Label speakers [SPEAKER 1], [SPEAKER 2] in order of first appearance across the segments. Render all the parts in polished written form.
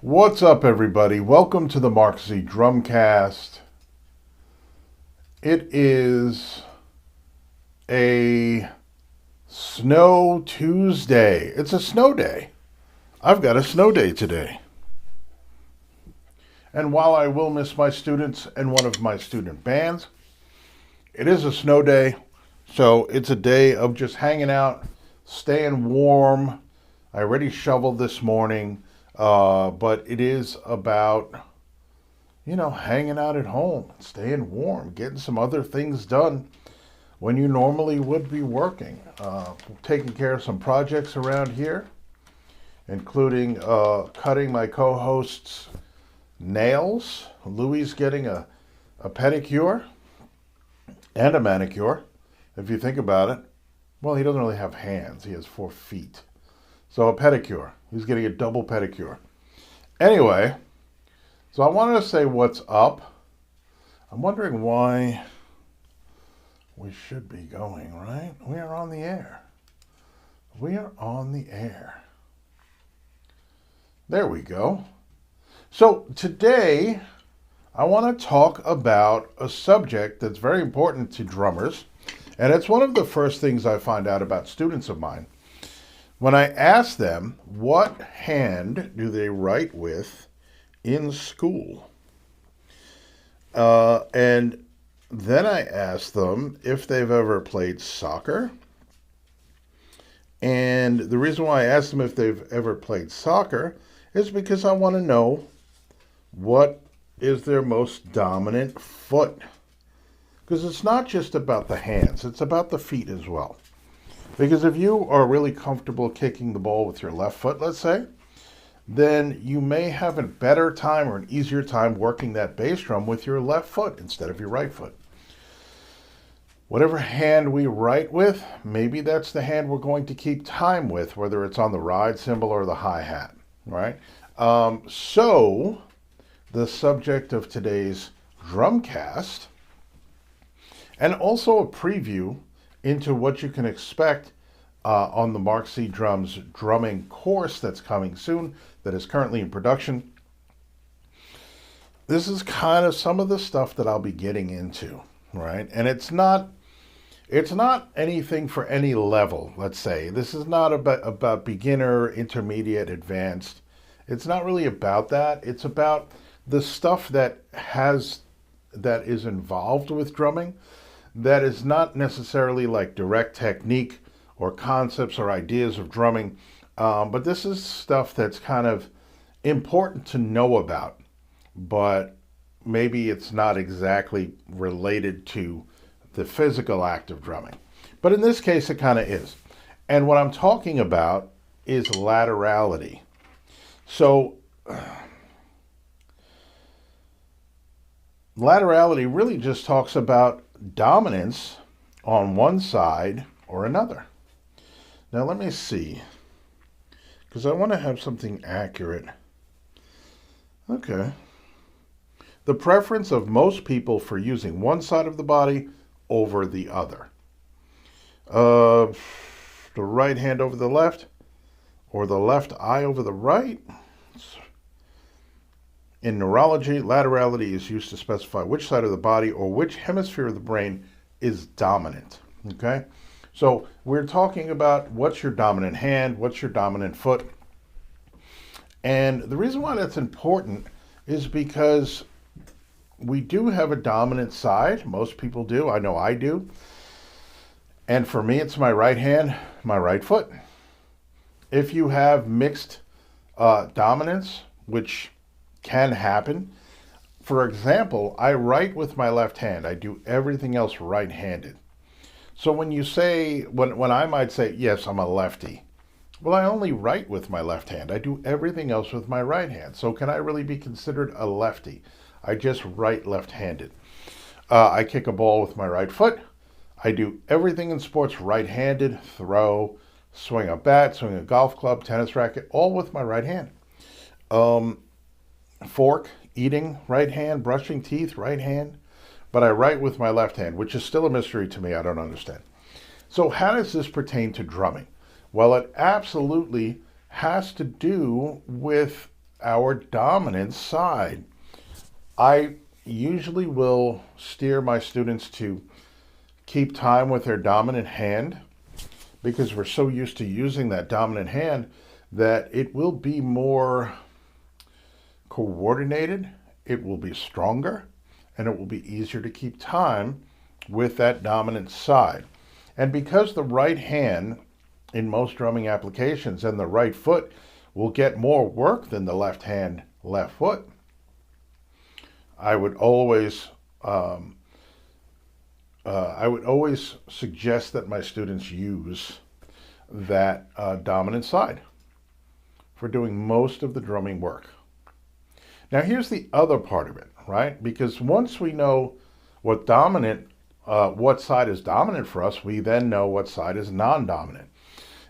[SPEAKER 1] What's up, everybody? Welcome to the Mark Z Drumcast. It is a snow Tuesday. It's a snow day. I've got a snow day today. And while I will miss my students and one of my student bands, it is a snow day. So it's a day of just hanging out, staying warm. I already shoveled this morning. But it is about, hanging out at home, staying warm, getting some other things done when you normally would be working. Taking care of some projects around here, including cutting my co-host's nails. Louis getting a pedicure and a manicure, if you think about it. Well, he doesn't really have hands. He has 4 feet. So a pedicure. He's getting a double pedicure. Anyway, so I wanted to say what's up. I'm wondering why we should be going, right? We are on the air. We are on the air. There we go. So today, I want to talk about a subject that's very important to drummers. And it's one of the first things I find out about students of mine. When I ask them what hand do they write with in school, and then I ask them if they've ever played soccer. And the reason why I ask them if they've ever played soccer is because I want to know what is their most dominant foot. Because it's not just about the hands, it's about the feet as well. Because if you are really comfortable kicking the ball with your left foot, let's say, then you may have a better time or an easier time working that bass drum with your left foot instead of your right foot. Whatever hand we write with, maybe that's the hand we're going to keep time with, whether it's on the ride cymbal or the hi-hat, right? So, the subject of today's Drumcast, and also a preview into what you can expect on the Mark Z Drums drumming course that's coming soon, that is currently in production. This is kind of some of the stuff that I'll be getting into, right? And it's not anything for any level, let's say. This is not about beginner, intermediate, advanced. It's not really about that. It's about the stuff that is involved with drumming, that is not necessarily like direct technique or concepts or ideas of drumming, but this is stuff that's kind of important to know about, but maybe it's not exactly related to the physical act of drumming. But in this case, it kind of is. And what I'm talking about is laterality. So, laterality really just talks about dominance on one side or another. Now let me see, because I want to have something accurate. Okay. The preference of most people for using one side of the body over the other. The right hand over the left, or the left eye over the right. In neurology, laterality is used to specify which side of the body or which hemisphere of the brain is dominant, okay? So we're talking about what's your dominant hand, what's your dominant foot. And the reason why that's important is because we do have a dominant side. Most people do. I know I do. And for me, it's my right hand, my right foot. If you have mixed dominance, which can happen. For example, I write with my left hand. I do everything else right-handed. So when you say, when I might say, yes, I'm a lefty. Well, I only write with my left hand. I do everything else with my right hand. So can I really be considered a lefty? I just write left-handed. I kick a ball with my right foot. I do everything in sports right-handed, throw, swing a bat, swing a golf club, tennis racket, all with my right hand. Fork, eating, right hand, brushing teeth, right hand, but I write with my left hand, which is still a mystery to me. I don't understand. So how does this pertain to drumming? Well, it absolutely has to do with our dominant side. I usually will steer my students to keep time with their dominant hand because we're so used to using that dominant hand that it will be more coordinated, it will be stronger, and it will be easier to keep time with that dominant side. And because the right hand in most drumming applications and the right foot will get more work than the left hand, left foot, I would always suggest that my students use that dominant side for doing most of the drumming work. Now here's the other part of it, right? Because once we know what side is dominant for us, we then know what side is non-dominant.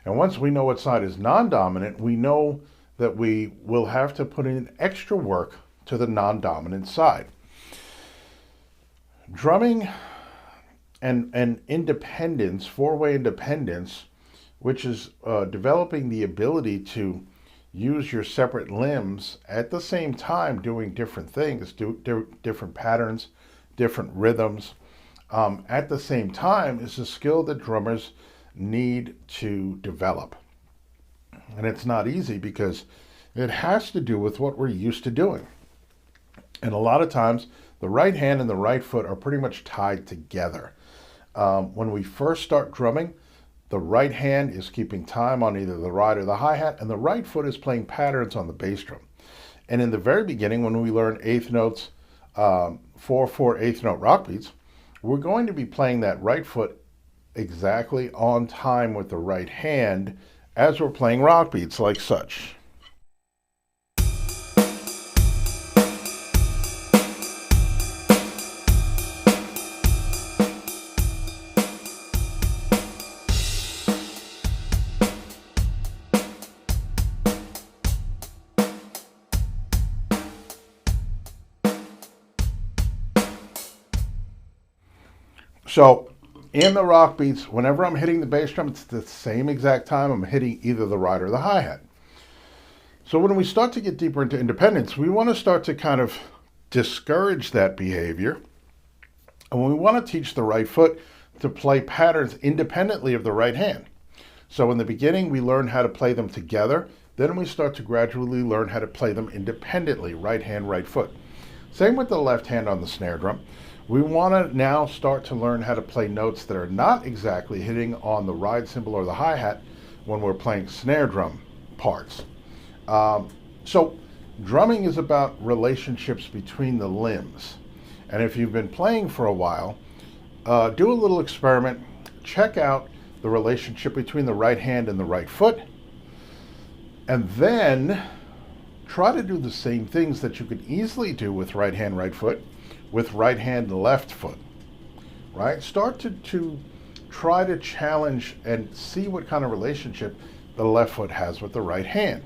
[SPEAKER 1] And once we know what side is non-dominant, we know that we will have to put in extra work to the non-dominant side. Drumming and independence, four-way independence, which is developing the ability to use your separate limbs at the same time doing different things, different patterns, different rhythms, at the same time is a skill that drummers need to develop. And it's not easy because it has to do with what we're used to doing. And a lot of times, the right hand and the right foot are pretty much tied together. When we first start drumming, the right hand is keeping time on either the ride or the hi-hat, and the right foot is playing patterns on the bass drum. And in the very beginning, when we learn eighth notes, 4/4 eighth note rock beats, we're going to be playing that right foot exactly on time with the right hand as we're playing rock beats like such. So in the rock beats, whenever I'm hitting the bass drum, it's the same exact time I'm hitting either the ride or the hi-hat. So when we start to get deeper into independence, we want to start to kind of discourage that behavior. And we want to teach the right foot to play patterns independently of the right hand. So in the beginning, we learn how to play them together. Then we start to gradually learn how to play them independently, right hand, right foot. Same with the left hand on the snare drum. We want to now start to learn how to play notes that are not exactly hitting on the ride cymbal or the hi-hat when we're playing snare drum parts. So drumming is about relationships between the limbs. And if you've been playing for a while, do a little experiment. Check out the relationship between the right hand and the right foot. And then try to do the same things that you could easily do with right hand, right foot, with right hand, left foot, right? Start to try to challenge and see what kind of relationship the left foot has with the right hand.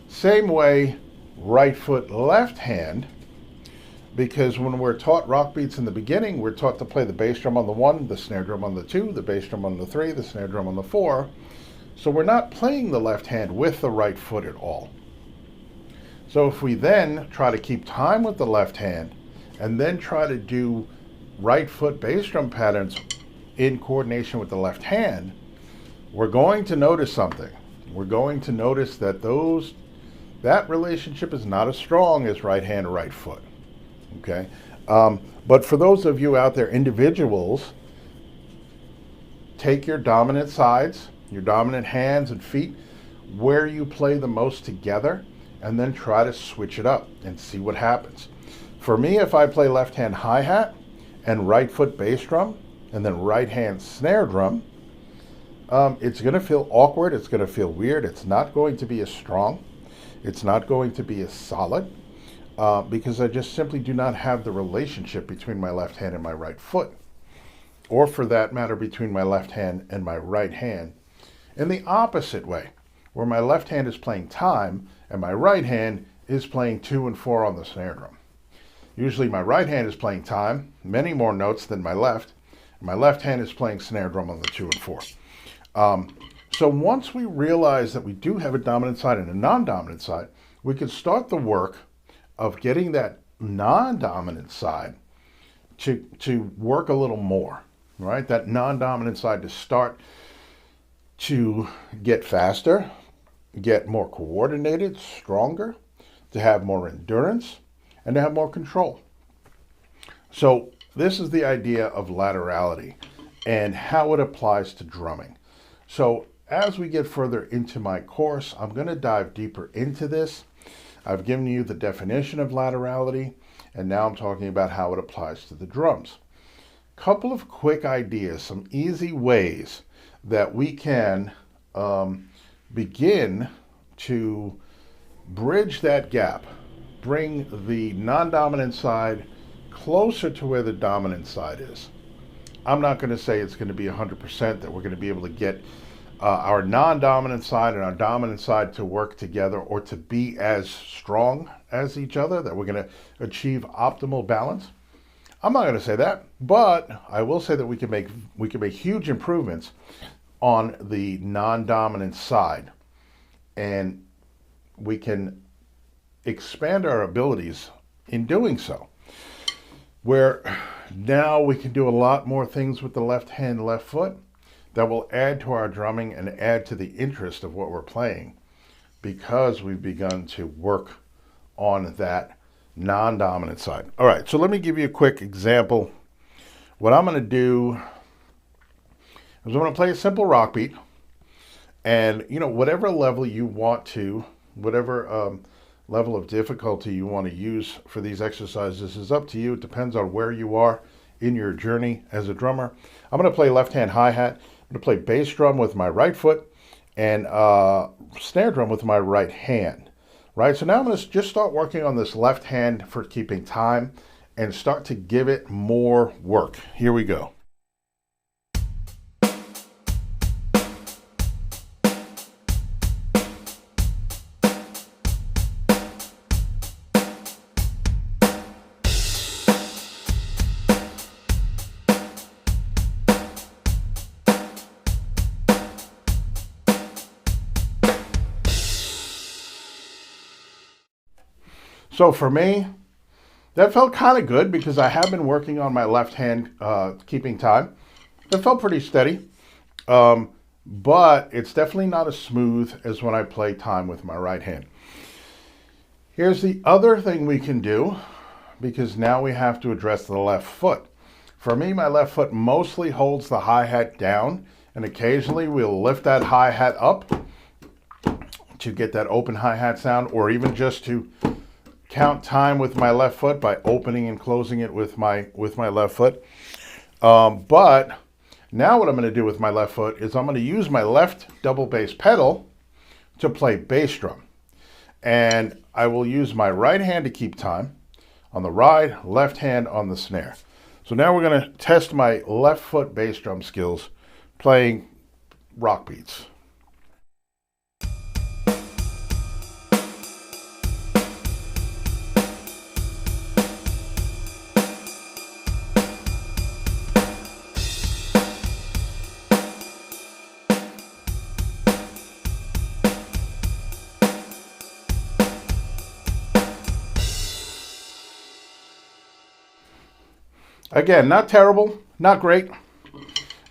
[SPEAKER 1] Same way, right foot, left hand, because when we're taught rock beats in the beginning, we're taught to play the bass drum on the 1, the snare drum on the 2, the bass drum on the 3, the snare drum on the 4. So we're not playing the left hand with the right foot at all. So if we then try to keep time with the left hand and then try to do right foot bass drum patterns in coordination with the left hand, we're going to notice something. We're going to notice that that relationship is not as strong as right hand or right foot. Okay, but for those of you out there, individuals, take your dominant sides, your dominant hands and feet, where you play the most together, and then try to switch it up and see what happens. For me, if I play left hand hi-hat and right foot bass drum and then right hand snare drum, it's going to feel awkward, it's going to feel weird, it's not going to be as strong, it's not going to be as solid, because I just simply do not have the relationship between my left hand and my right foot, or for that matter, between my left hand and my right hand. In the opposite way, where my left hand is playing time and my right hand is playing 2 and 4 on the snare drum. Usually my right hand is playing time, many more notes than my left, and my left hand is playing snare drum on the 2 and 4. So once we realize that we do have a dominant side and a non-dominant side, we could start the work of getting that non-dominant side to work a little more, right? That non-dominant side to start to get faster, get more coordinated, stronger, to have more endurance, and to have more control. So this is the idea of laterality and how it applies to drumming. So as we get further into my course, I'm going to dive deeper into this. I've given you the definition of laterality, and now I'm talking about how it applies to the drums. Couple of quick ideas, some easy ways that we can begin to bridge that gap, bring the non-dominant side closer to where the dominant side is. I'm not going to say it's going to be 100% that we're going to be able to get our non-dominant side and our dominant side to work together or to be as strong as each other, that we're going to achieve optimal balance. I'm not going to say that, but I will say that we can make huge improvements on the non-dominant side, and we can expand our abilities in doing so, where now we can do a lot more things with the left hand, left foot that will add to our drumming and add to the interest of what we're playing, because we've begun to work on that non-dominant side. All right, so let me give you a quick example. What I'm going to do is I'm going to play a simple rock beat, and whatever level you want to, whatever level of difficulty you want to use for these exercises is up to you. It depends on where you are in your journey as a drummer. I'm going to play left hand hi-hat. I'm going to play bass drum with my right foot and snare drum with my right hand. Right, so now I'm going to just start working on this left hand for keeping time and start to give it more work. Here we go. So for me, that felt kind of good because I have been working on my left hand keeping time. It felt pretty steady, but it's definitely not as smooth as when I play time with my right hand. Here's the other thing we can do, because now we have to address the left foot. For me, my left foot mostly holds the hi-hat down, and occasionally we'll lift that hi-hat up to get that open hi-hat sound, or even just to count time with my left foot by opening and closing it with my left foot. But now what I'm going to do with my left foot is I'm going to use my left double bass pedal to play bass drum. And I will use my right hand to keep time on the ride, left hand on the snare. So now we're going to test my left foot bass drum skills playing rock beats. Again, not terrible, not great.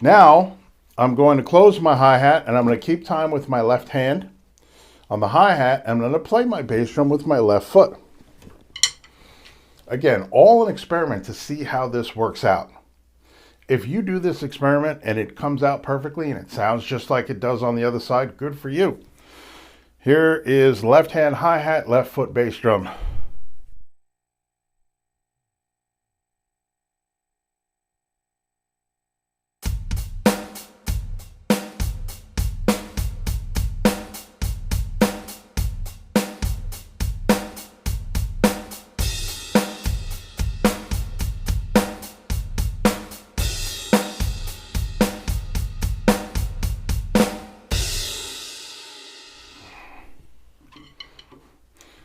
[SPEAKER 1] Now, I'm going to close my hi-hat and I'm going to keep time with my left hand on the hi-hat, and I'm going to play my bass drum with my left foot. Again, all an experiment to see how this works out. If you do this experiment and it comes out perfectly and it sounds just like it does on the other side, good for you. Here is left hand hi-hat, left foot bass drum.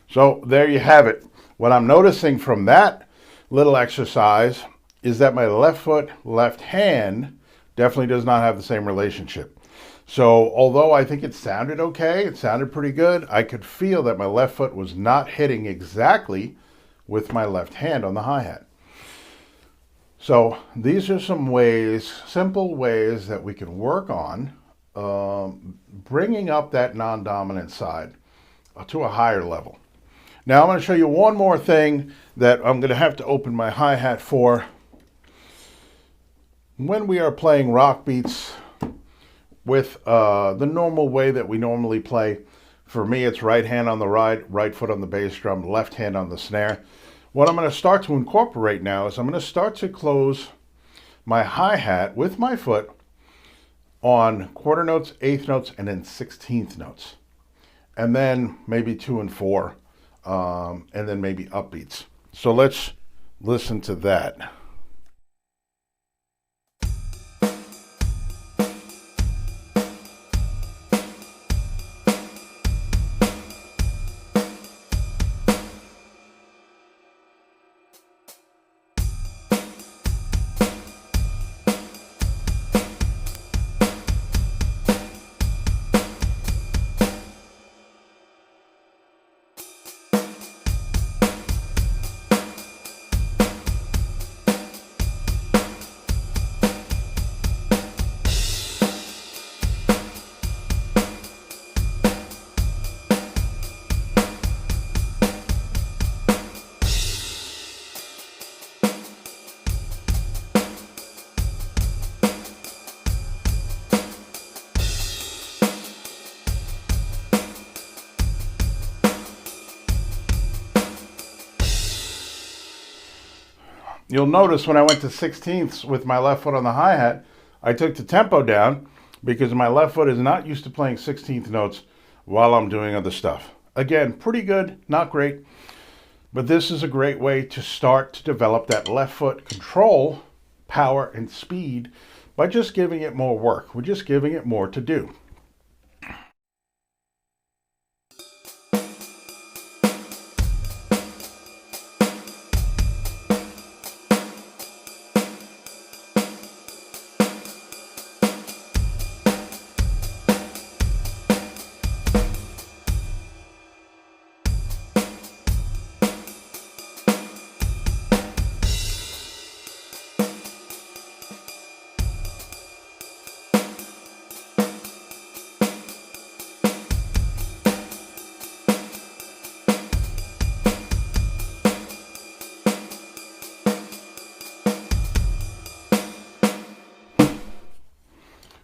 [SPEAKER 1] So there you have it. What I'm noticing from that little exercise is that my left foot, left hand definitely does not have the same relationship. So although I think it sounded okay, it sounded pretty good, I could feel that my left foot was not hitting exactly with my left hand on the hi-hat. So these are some ways, simple ways that we can work on bringing up that non-dominant side to a higher level. Now I'm going to show you one more thing that I'm going to have to open my hi-hat for. When we are playing rock beats with the normal way that we normally play, for me it's right hand on the right foot on the bass drum, left hand on the snare. What I'm going to start to incorporate now is I'm going to start to close my hi-hat with my foot on quarter notes, eighth notes, and then 16th notes. And then maybe 2 and 4, and then maybe upbeats. So let's listen to that. You'll notice when I went to 16ths with my left foot on the hi-hat, I took the tempo down because my left foot is not used to playing 16th notes while I'm doing other stuff. Again, pretty good, not great, but this is a great way to start to develop that left foot control, power, and speed by just giving it more work. We're just giving it more to do.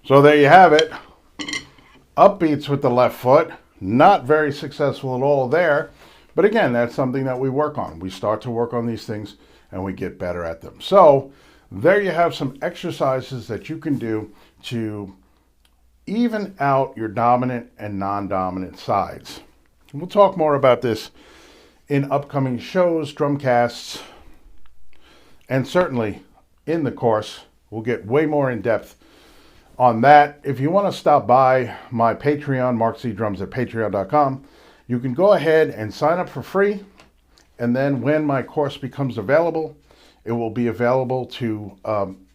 [SPEAKER 1] So there you have it. Upbeats with the left foot. Not very successful at all there. But again, that's something that we work on. We start to work on these things and we get better at them. So there you have some exercises that you can do to even out your dominant and non-dominant sides. We'll talk more about this in upcoming shows, drumcasts, and certainly in the course. We'll get way more in depth on that. If you want to stop by my Patreon, Mark Z Drums at patreon.com, you can go ahead and sign up for free. And then when my course becomes available, it will be available to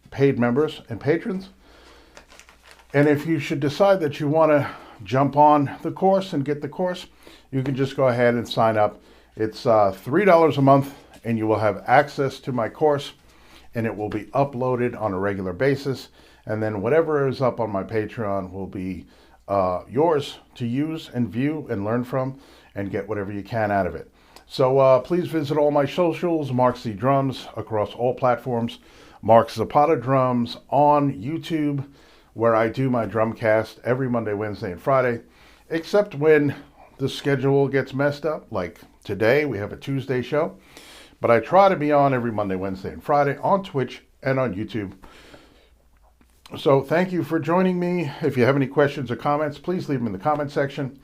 [SPEAKER 1] paid members and patrons. And if you should decide that you want to jump on the course and get the course, you can just go ahead and sign up. It's $3 a month and you will have access to my course and it will be uploaded on a regular basis. And then whatever is up on my Patreon will be yours to use and view and learn from and get whatever you can out of it. So please visit all my socials, Mark Z Drums, across all platforms. Mark Zapata Drums on YouTube, where I do my drumcast every Monday, Wednesday, and Friday, except when the schedule gets messed up. Like today, we have a Tuesday show. But I try to be on every Monday, Wednesday, and Friday on Twitch and on YouTube. So thank you for joining me. If you have any questions or comments, please leave them in the comment section.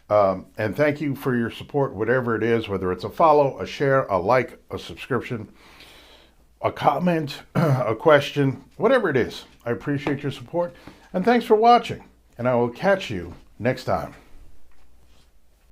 [SPEAKER 1] And thank you for your support, whatever it is, whether it's a follow, a share, a like, a subscription, a comment, a question, whatever it is. I appreciate your support. And thanks for watching. And I will catch you next time.